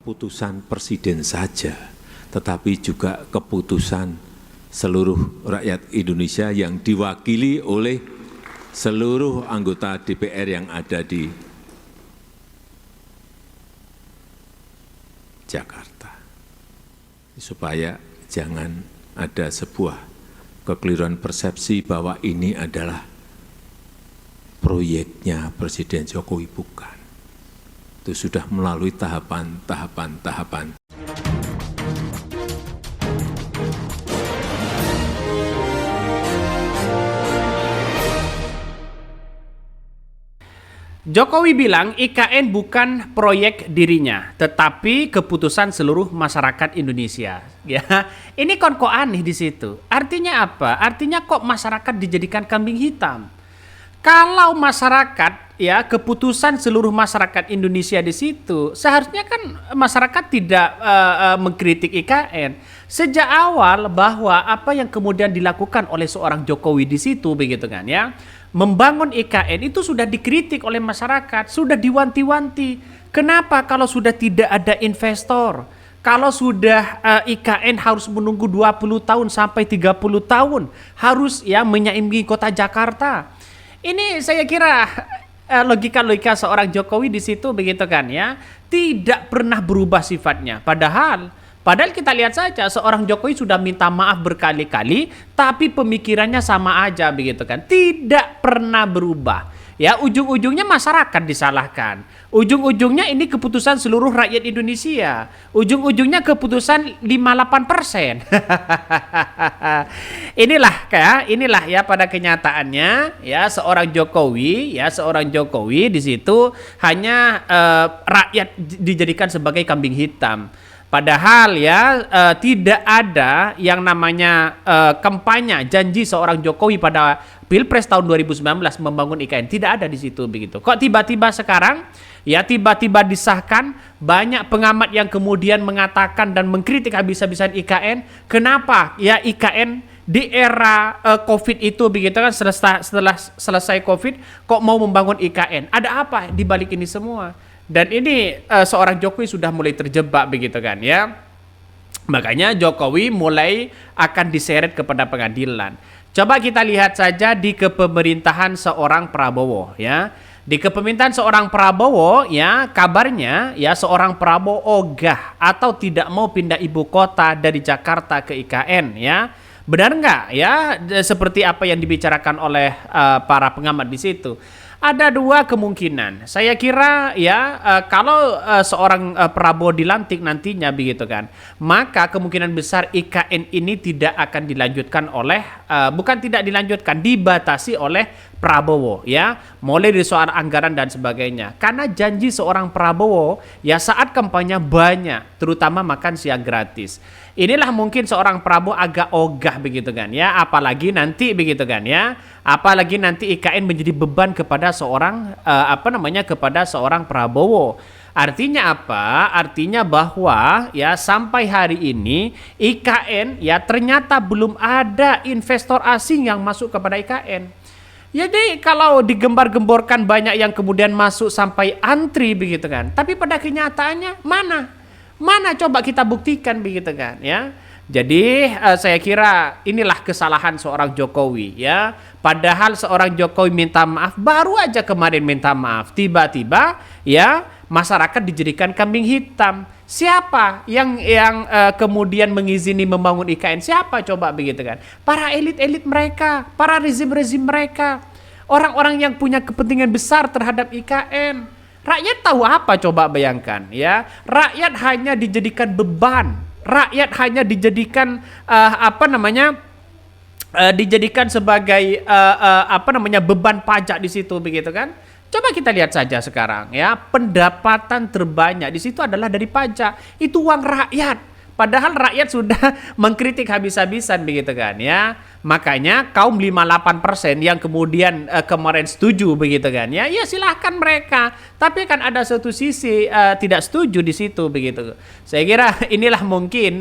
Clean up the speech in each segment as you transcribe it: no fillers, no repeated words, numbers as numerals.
keputusan presiden saja, tetapi juga keputusan seluruh rakyat Indonesia yang diwakili oleh seluruh anggota DPR yang ada di Jakarta. Supaya jangan ada sebuah kekeliruan persepsi bahwa ini adalah proyeknya Presiden Jokowi, bukan. Itu sudah melalui tahapan. Jokowi bilang IKN bukan proyek dirinya, tetapi keputusan seluruh masyarakat Indonesia. Ya, ini kok aneh di situ. Artinya apa? Artinya kok masyarakat dijadikan kambing hitam? Kalau masyarakat, ya, keputusan seluruh masyarakat Indonesia di situ, seharusnya kan masyarakat tidak mengkritik IKN sejak awal bahwa apa yang kemudian dilakukan oleh seorang Jokowi di situ, begitu kan, ya. Membangun IKN itu sudah dikritik oleh masyarakat, sudah diwanti-wanti. Kenapa kalau sudah tidak ada investor? Kalau sudah IKN harus menunggu 20 tahun sampai 30 tahun, harus ya menyaingi kota Jakarta. Ini saya kira logika-logika seorang Jokowi di situ, begitu kan, ya. Tidak pernah berubah sifatnya. Padahal kita lihat saja seorang Jokowi sudah minta maaf berkali-kali, tapi pemikirannya sama aja, begitu kan. Tidak pernah berubah. Ya, ujung-ujungnya masyarakat disalahkan. Ujung-ujungnya ini keputusan seluruh rakyat Indonesia. Ujung-ujungnya keputusan 58%. Inilah ya pada kenyataannya, ya seorang Jokowi di situ hanya rakyat dijadikan sebagai kambing hitam. Padahal ya tidak ada yang namanya kampanye janji seorang Jokowi pada Pilpres tahun 2019 membangun IKN. Tidak ada di situ, begitu. Kok tiba-tiba sekarang ya tiba-tiba disahkan, banyak pengamat yang kemudian mengatakan dan mengkritik habis-habisan IKN. Kenapa ya IKN di era COVID itu, begitu kan, setelah selesai COVID kok mau membangun IKN? Ada apa di balik ini semua? Dan ini seorang Jokowi sudah mulai terjebak, begitu kan, ya. Makanya Jokowi mulai akan diseret kepada pengadilan. Coba kita lihat saja di kepemerintahan seorang Prabowo, ya. Di kepemerintahan seorang Prabowo, ya, kabarnya ya seorang Prabowo ogah atau tidak mau pindah ibu kota dari Jakarta ke IKN, ya. Benar nggak, ya, seperti apa yang dibicarakan oleh para pengamat di situ? Ada dua kemungkinan. Saya kira ya kalau seorang Prabowo dilantik nantinya, begitu kan, maka kemungkinan besar IKN ini tidak akan dilanjutkan oleh bukan tidak dilanjutkan, dibatasi oleh Prabowo, ya, mulai dari soal anggaran dan sebagainya. Karena janji seorang Prabowo ya saat kampanye banyak, terutama makan siang gratis. Inilah mungkin seorang Prabowo agak ogah, begitu kan, ya, apalagi nanti, begitu kan, ya, apalagi nanti IKN menjadi beban kepada seorang kepada seorang Prabowo. Artinya apa? Artinya bahwa ya sampai hari ini IKN ya ternyata belum ada investor asing yang masuk kepada IKN. Jadi kalau digembar-gemborkan banyak yang kemudian masuk sampai antri, begitu kan. Tapi pada kenyataannya mana coba kita buktikan, begitu kan, ya. Jadi saya kira inilah kesalahan seorang Jokowi, ya. Padahal seorang Jokowi minta maaf, baru aja kemarin minta maaf, tiba-tiba ya masyarakat dijadikan kambing hitam. Siapa yang kemudian mengizini membangun IKN? Siapa coba, begitu kan? Para elit-elit mereka, para rezim-rezim mereka, orang-orang yang punya kepentingan besar terhadap IKN. Rakyat tahu apa coba, bayangkan, ya? Rakyat hanya dijadikan beban. Rakyat hanya dijadikan dijadikan sebagai beban pajak di situ, begitu kan? Coba kita lihat saja sekarang, ya, pendapatan terbanyak di situ adalah dari pajak. Itu uang rakyat. Padahal rakyat sudah mengkritik habis-habisan, begitu kan, ya. Makanya kaum 58% yang kemudian kemarin setuju, begitu kan, ya. Ya silahkan mereka. Tapi kan ada satu sisi tidak setuju di situ, begitu. Saya kira inilah mungkin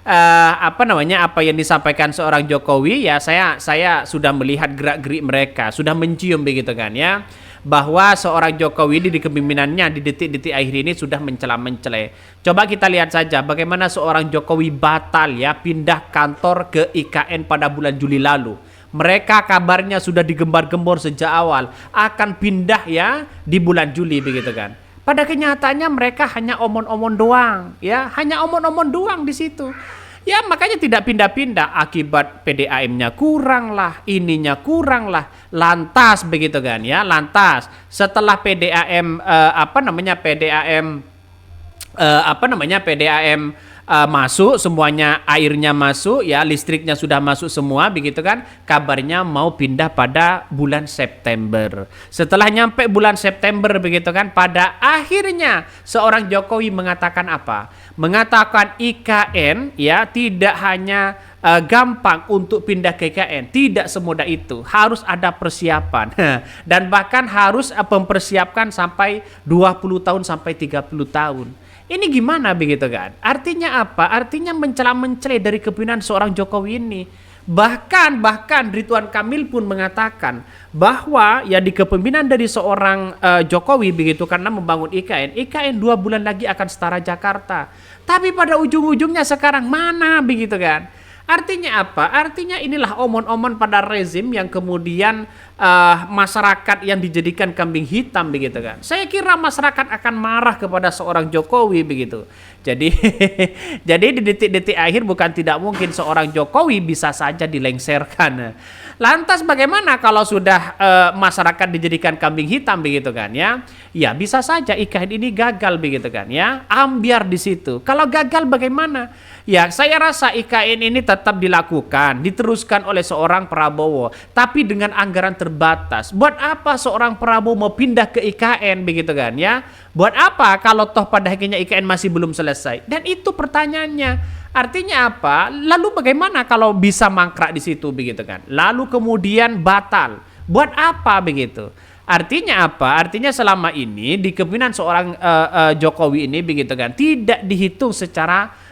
apa yang disampaikan seorang Jokowi, ya saya sudah melihat gerak-gerik mereka, sudah mencium, begitu kan, ya. bahwa seorang Jokowi di kepemimpinannya di detik-detik akhir ini sudah mencela-mencela. Coba kita lihat saja bagaimana seorang Jokowi batal ya pindah kantor ke IKN pada bulan Juli lalu. Mereka kabarnya sudah digembar-gembor sejak awal akan pindah ya di bulan Juli begitu kan. Pada kenyataannya mereka hanya omong-omong doang ya, hanya omong-omong doang di situ. Ya makanya tidak pindah-pindah akibat PDAM-nya kurang lah, ininya kurang lah. Lantas begitu kan ya, lantas setelah PDAM masuk, semuanya airnya masuk ya, listriknya sudah masuk semua begitu kan, kabarnya mau pindah pada bulan September. Setelah nyampe bulan September begitu kan, pada akhirnya seorang Jokowi mengatakan apa? Mengatakan IKN ya tidak hanya gampang untuk pindah ke IKN, tidak semudah itu, harus ada persiapan dan bahkan harus mempersiapkan sampai 20 tahun sampai 30 tahun. Ini gimana begitu kan? Artinya apa? Artinya mencela-mencela dari kepemimpinan seorang Jokowi ini. Bahkan Ridwan Kamil pun mengatakan bahwa ya di kepemimpinan dari seorang Jokowi begitu karena membangun IKN 2 bulan lagi akan setara Jakarta. Tapi pada ujung-ujungnya sekarang mana begitu kan? Artinya apa? Artinya inilah omon-omon pada rezim yang kemudian masyarakat yang dijadikan kambing hitam begitu kan. Saya kira masyarakat akan marah kepada seorang Jokowi begitu. Jadi jadi di detik-detik akhir bukan tidak mungkin seorang Jokowi bisa saja dilengsarkan. Lantas bagaimana kalau sudah masyarakat dijadikan kambing hitam begitu kan ya? Ya bisa saja IKN ini gagal begitu kan ya. Ambiar di situ. Kalau gagal bagaimana? Ya saya rasa IKN ini tetap dilakukan, diteruskan oleh seorang Prabowo, tapi dengan anggaran terbatas. Buat apa seorang Prabowo mau pindah ke IKN begitu kan ya? Buat apa kalau toh pada akhirnya IKN masih belum selesai? Dan itu pertanyaannya. Artinya apa? Lalu bagaimana kalau bisa mangkrak di situ begitu kan? Lalu kemudian batal. Buat apa begitu? Artinya apa? Artinya selama ini di kepemimpinan seorang Jokowi ini begitu kan tidak dihitung secara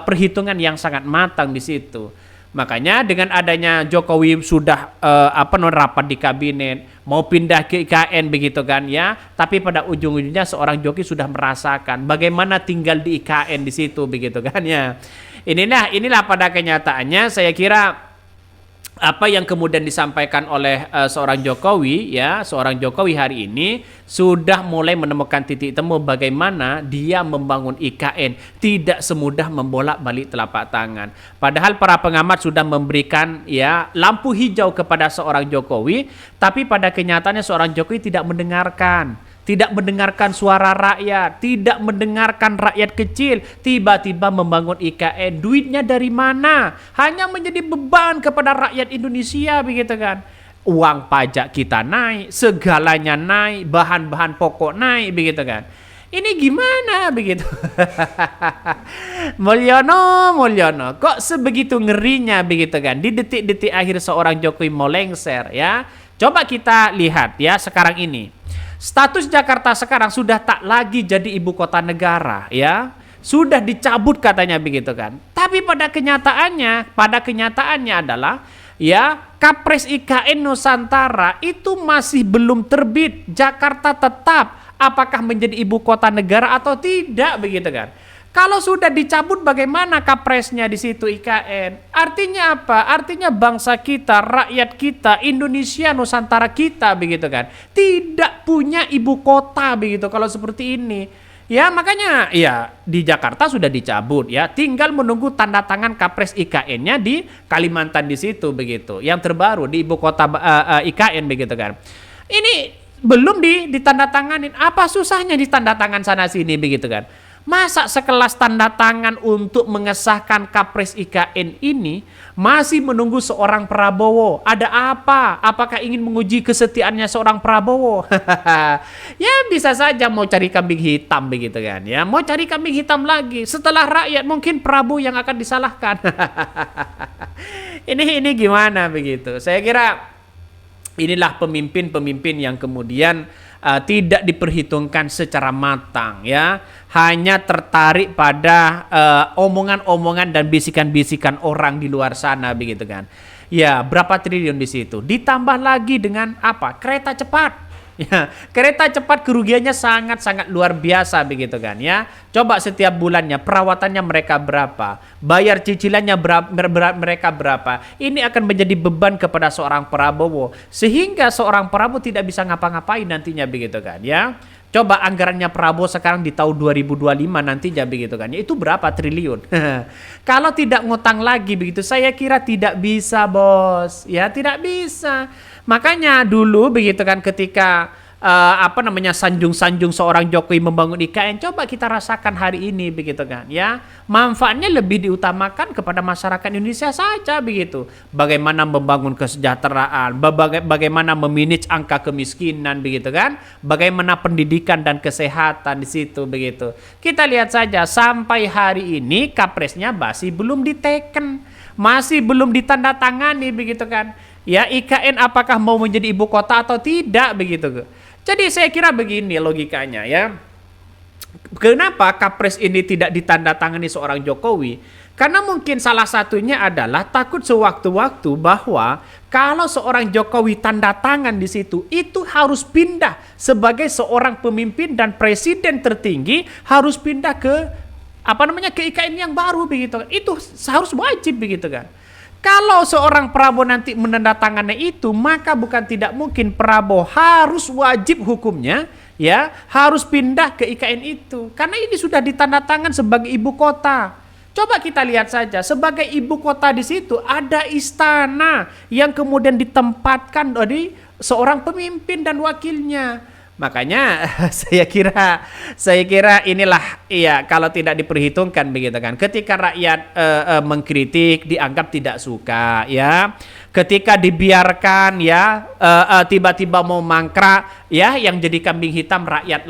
perhitungan yang sangat matang di situ. Makanya dengan adanya Jokowi sudah rapat di kabinet, mau pindah ke IKN begitu kan ya, tapi pada ujung-ujungnya seorang Jokowi sudah merasakan bagaimana tinggal di IKN di situ begitu kan ya. Inilah pada kenyataannya saya kira apa yang kemudian disampaikan oleh seorang Jokowi ya, seorang Jokowi hari ini sudah mulai menemukan titik temu bagaimana dia membangun IKN tidak semudah membolak-balik telapak tangan. Padahal para pengamat sudah memberikan ya lampu hijau kepada seorang Jokowi, tapi pada kenyataannya seorang Jokowi tidak mendengarkan suara rakyat, tidak mendengarkan rakyat kecil, tiba-tiba membangun IKN, duitnya dari mana? Hanya menjadi beban kepada rakyat Indonesia begitu kan. Uang pajak kita naik, segalanya naik, bahan-bahan pokok naik begitu kan. Ini gimana begitu? Mulyono, kok sebegitu ngerinya begitu kan? Di detik-detik akhir seorang Jokowi mau lengser ya. Coba kita lihat ya sekarang ini. Status Jakarta sekarang sudah tak lagi jadi ibu kota negara ya. Sudah dicabut katanya begitu kan. Tapi pada kenyataannya adalah ya Kapres IKN Nusantara itu masih belum terbit. Jakarta tetap apakah menjadi ibu kota negara atau tidak begitu kan. Kalau sudah dicabut bagaimana kapresnya di situ IKN? Artinya apa? Artinya bangsa kita, rakyat kita, Indonesia, Nusantara kita begitu kan. Tidak punya ibu kota begitu kalau seperti ini. Ya makanya ya di Jakarta sudah dicabut ya. Tinggal menunggu tanda tangan kapres IKN-nya di Kalimantan di situ begitu. Yang terbaru di ibu kota IKN begitu kan. Ini belum ditandatanganin. Apa susahnya ditandatangan sana sini begitu kan. Masa sekelas tanda tangan untuk mengesahkan Kapres IKN ini masih menunggu seorang Prabowo? Ada apa? Apakah ingin menguji kesetiaannya seorang Prabowo? Ya bisa saja mau cari kambing hitam begitu kan ya. Mau cari kambing hitam lagi. Setelah rakyat mungkin Prabowo yang akan disalahkan. Ini gimana begitu? Saya kira inilah pemimpin-pemimpin yang kemudian tidak diperhitungkan secara matang ya, hanya tertarik pada omongan-omongan dan bisikan-bisikan orang di luar sana begitu kan. Ya, berapa triliun di situ? Ditambah lagi dengan apa? Kereta cepat. Ya, kereta cepat kerugiannya sangat-sangat luar biasa begitu kan ya. Coba setiap bulannya perawatannya mereka berapa? Bayar cicilannya mereka berapa? Ini akan menjadi beban kepada seorang Prabowo sehingga seorang Prabowo tidak bisa ngapa-ngapain nantinya begitu kan ya. Coba anggarannya Prabowo sekarang di tahun 2025 nantinya begitu kan ya. Itu berapa triliun? Kalau tidak ngutang lagi begitu saya kira tidak bisa, Bos. Ya, tidak bisa. Makanya dulu begitu kan ketika sanjung-sanjung seorang Jokowi membangun IKN, coba kita rasakan hari ini begitu kan ya. Manfaatnya lebih diutamakan kepada masyarakat Indonesia saja begitu. Bagaimana membangun kesejahteraan, bagaimana memanage angka kemiskinan begitu kan. Bagaimana pendidikan dan kesehatan di situ begitu. Kita lihat saja sampai hari ini kapresnya masih belum diteken, masih belum ditandatangani begitu kan. Ya, IKN apakah mau menjadi ibu kota atau tidak begitu. Jadi saya kira begini logikanya ya. Kenapa Kapres ini tidak ditandatangani seorang Jokowi? Karena mungkin salah satunya adalah takut sewaktu-waktu bahwa kalau seorang Jokowi tanda tangan di situ, itu harus pindah sebagai seorang pemimpin dan presiden tertinggi harus pindah ke ke IKN yang baru begitu. Itu harus wajib begitu kan. Kalau seorang Prabowo nanti menandatangani itu, maka bukan tidak mungkin Prabowo harus wajib hukumnya, ya, harus pindah ke IKN itu. Karena ini sudah ditandatangan sebagai ibu kota. Coba kita lihat saja, sebagai ibu kota di situ ada istana yang kemudian ditempatkan dari seorang pemimpin dan wakilnya. Makanya saya kira inilah ya kalau tidak diperhitungkan begitu kan. Ketika rakyat mengkritik dianggap tidak suka ya. Ketika dibiarkan ya tiba-tiba mau mangkrak ya yang jadi kambing hitam rakyat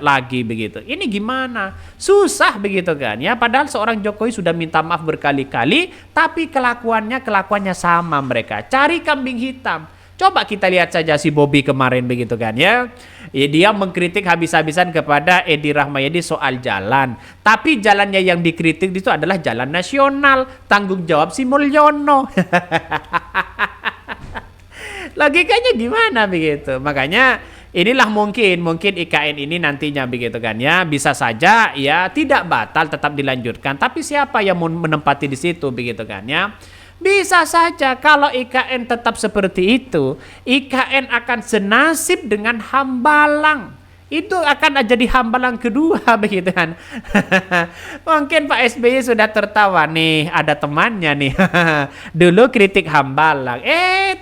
lagi begitu. Ini gimana? Susah begitu kan ya. Padahal seorang Jokowi sudah minta maaf berkali-kali tapi kelakuannya sama mereka. Cari kambing hitam. Coba kita lihat saja si Bobby kemarin begitu kan ya. Dia mengkritik habis-habisan kepada Edi Rahmayadi soal jalan. Tapi jalannya yang dikritik itu adalah jalan nasional. Tanggung jawab si Mulyono. Logikanya gimana begitu? Makanya inilah mungkin IKN ini nantinya begitu kan ya. Bisa saja ya tidak batal tetap dilanjutkan. Tapi siapa yang mau menempati di situ begitu kan ya. Bisa saja kalau IKN tetap seperti itu, IKN akan senasib dengan Hambalang. Itu akan jadi Hambalang kedua begitu kan. Mungkin Pak SBY sudah tertawa nih, ada temannya nih. Dulu kritik Hambalang,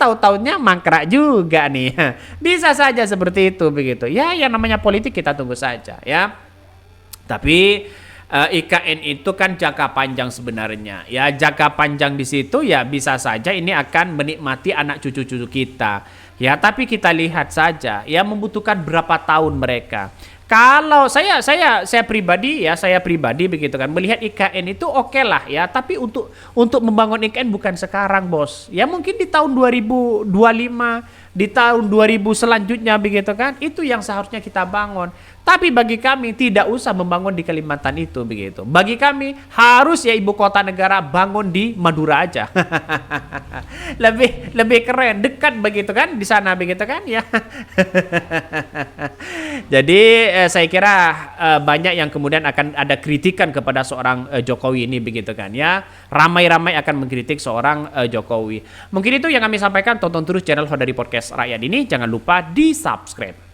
tahu-taunya mangkrak juga nih. Bisa saja seperti itu begitu. Ya, yang namanya politik kita tunggu saja ya. Tapi IKN itu kan jangka panjang sebenarnya. Ya, jangka panjang di situ ya bisa saja ini akan menikmati anak cucu-cucu kita. Ya, tapi kita lihat saja ya membutuhkan berapa tahun mereka. Kalau saya pribadi begitu kan melihat IKN itu oke lah ya, tapi untuk membangun IKN bukan sekarang, Bos. Ya mungkin di tahun 2025, di tahun 2000 selanjutnya begitu kan. Itu yang seharusnya kita bangun. Tapi bagi kami tidak usah membangun di Kalimantan itu begitu. Bagi kami harus ya ibu kota negara bangun di Madura aja. lebih keren, dekat begitu kan di sana begitu kan ya. Jadi saya kira banyak yang kemudian akan ada kritikan kepada seorang Jokowi ini begitu kan ya. Ramai-ramai akan mengkritik seorang Jokowi. Mungkin itu yang kami sampaikan. Tonton terus channel Hodari Podcast Rakyat ini. Jangan lupa di subscribe.